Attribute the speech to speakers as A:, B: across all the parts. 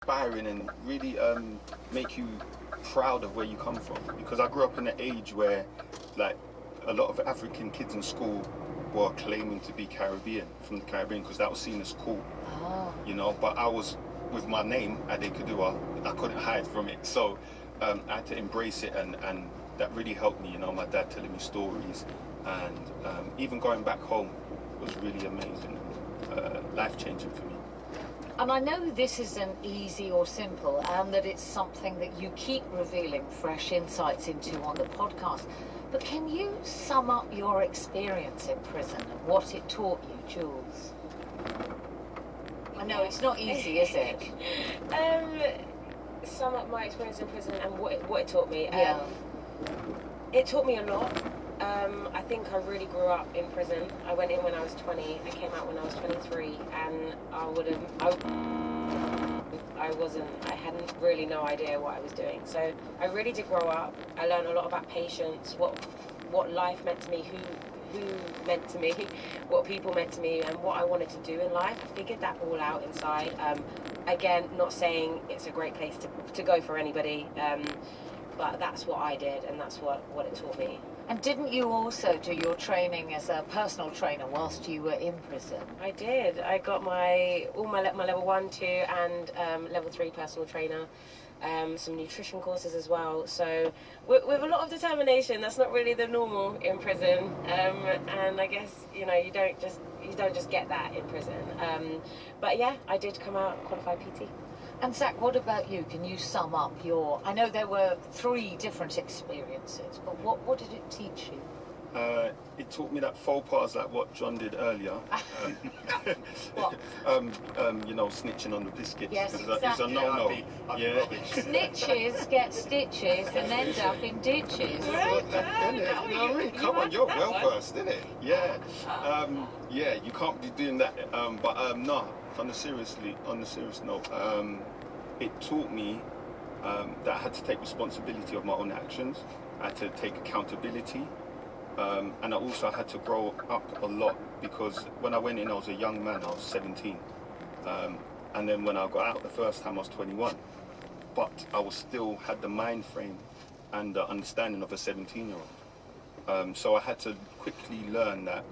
A: inspiring and really make you proud of where you come from. Because I grew up in an age where, like, a lot of African kids in school were claiming to be Caribbean, from the Caribbean, because that was seen as cool.
B: Oh.
A: You know, but I was, with my name, Ade Kadua, I couldn't hide from it. So I had to embrace it, and that really helped me, you know, my dad telling me stories, and even going back home was really amazing, life-changing for me.
B: And I know this isn't easy or simple, and that it's something that you keep revealing fresh insights into on the podcast. But can you sum up your experience in prison and what it taught you, Jules? I know it's not easy, is it?
C: Sum up my experience in prison and what it taught me.
B: Yeah.
C: It taught me a lot. I think I really grew up in prison. I went in when I was 20. I came out when I was 23, and I hadn't really no idea what I was doing. So I really did grow up. I learned a lot about patience, what life meant to me, who meant to me, what people meant to me, and what I wanted to do in life. I figured that all out inside. Again, not saying it's a great place to go for anybody, but that's what I did, and that's what it taught me.
B: And didn't you also do your training as a personal trainer whilst you were in prison?
C: I did. I got my level 1, 2, and level 3 personal trainer. Some nutrition courses as well. So with a lot of determination. That's not really the normal in prison. And I guess you don't just get that in prison. But yeah, I did come out qualified PT.
B: And Zach, what about you? Can you sum up your... I know there were 3 different experiences, but what did it teach you?
A: It taught me that faux pas, like what John did earlier.
B: What?
A: You know, snitching on the biscuits.
B: Yes,
A: It's
B: exactly.
A: a no-no. Yeah.
B: Snitches get stitches and end up in ditches.
A: Well, innit? You know what I mean? Come on, you're well versed, innit? Yeah. Yeah, you can't be doing that. But no, on the serious note, it taught me that I had to take responsibility of my own actions. I had to take accountability. And I also had to grow up a lot, because when I went in, I was a young man. I was 17. And then when I got out the first time, I was 21. But I was still had the mind frame and the understanding of a 17-year-old. So I had to quickly learn that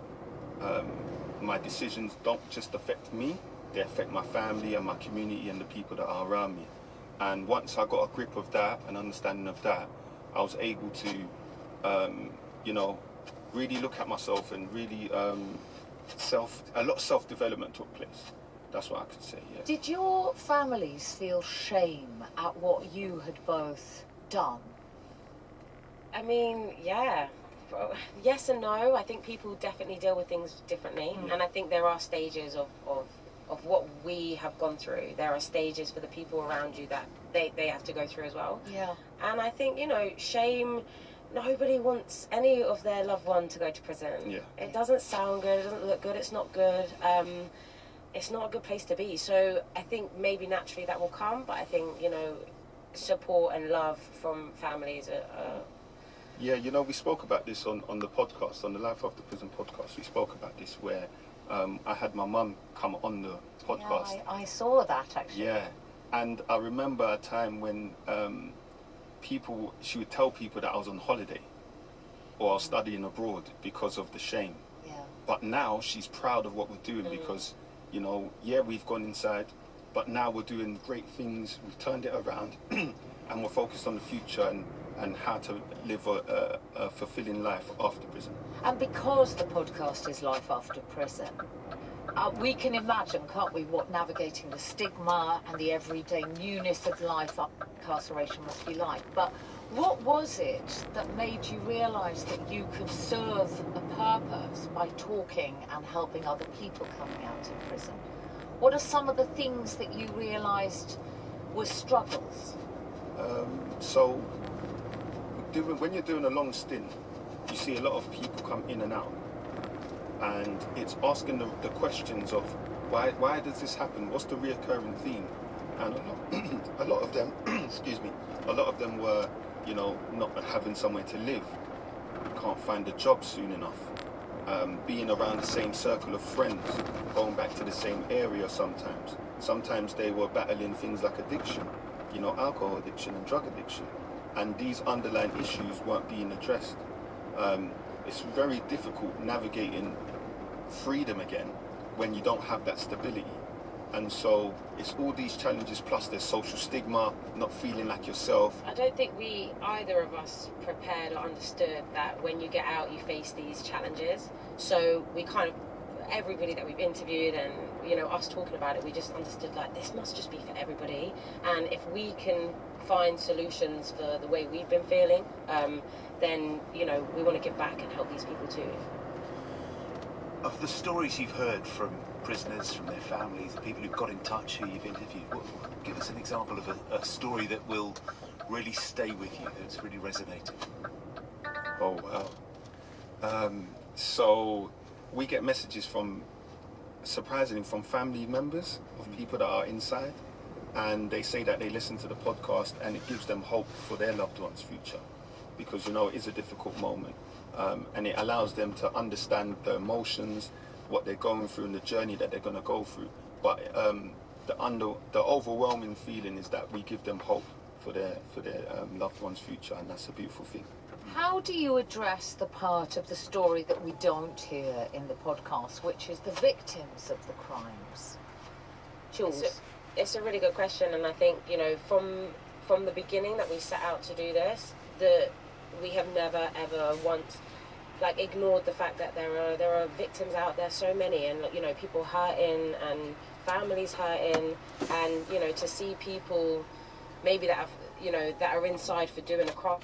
A: my decisions don't just affect me, they affect my family and my community and the people that are around me. And once I got a grip of that, an understanding of that, I was able to, you know, really look at myself, and really a lot of self-development took place. That's what I could say, yeah.
B: Did your families feel shame at what you had both done?
C: I mean, yeah. Yes and no. I think people definitely deal with things differently. And I think there are stages of what we have gone through. There are stages for the people around you that they have to go through as well.
B: Yeah.
C: And I think, shame, nobody wants any of their loved one to go to prison.
A: Yeah.
C: It doesn't sound good, it doesn't look good, it's not good. It's not a good place to be. So I think maybe naturally that will come, but I think, support and love from families are
A: Yeah, we spoke about this on the podcast, on the Life After Prison podcast. We spoke about this where I had my mum come on the podcast.
B: Yeah, I saw that, actually.
A: Yeah, and I remember a time when she would tell people that I was on holiday or I was studying abroad because of the shame.
B: Yeah.
A: But now she's proud of what we're doing because, we've gone inside, but now we're doing great things. We've turned it around and we're focused on the future and how to live a fulfilling life after prison.
B: And because the podcast is Life After Prison, we can imagine, can't we, what navigating the stigma and the everyday newness of life incarceration must be like. But what was it that made you realise that you could serve a purpose by talking and helping other people coming out of prison? What are some of the things that you realised were struggles?
A: So when you're doing a long stint, you see a lot of people come in and out. And it's asking the questions of why does this happen? What's the reoccurring theme? And a lot of them, excuse me, a lot of them were, not having somewhere to live, can't find a job soon enough, being around the same circle of friends, going back to the same area sometimes, Sometimes they were battling things like addiction, you know, alcohol addiction and drug addiction, and these underlying issues weren't being addressed. It's very difficult navigating freedom again when you don't have that stability. And so it's all these challenges, plus there's social stigma, not feeling like yourself.
C: I don't think either of us prepared or understood that when you get out, you face these challenges. So we kind of, everybody that we've interviewed and, you know, us talking about it, we just understood like this must just be for everybody. And if we can find solutions for the way we've been feeling, then, you know, we want to give back and help these people too.
D: Of the stories you've heard from prisoners, from their families, the people who've got in touch, who you've interviewed, give us an example of a story that will really stay with you, that's really resonated.
A: Oh, wow. So we get messages surprisingly, from family members of people that are inside, and they say that they listen to the podcast and it gives them hope for their loved one's future, because, you know, it is a difficult moment, and it allows them to understand the emotions, what they're going through and the journey that they're going to go through. But the overwhelming feeling is that we give them hope for their loved one's future, and that's a beautiful thing.
B: How do you address the part of the story that we don't hear in the podcast, which is the victims of the crimes? Jules?
C: It's a really good question, and I think, you know, from the beginning that we set out to do this, that we have never ever once like ignored the fact that there are victims out there, so many, and, you know, people hurting and families hurting, and, you know, to see people maybe that have, you know, that are inside for doing a crime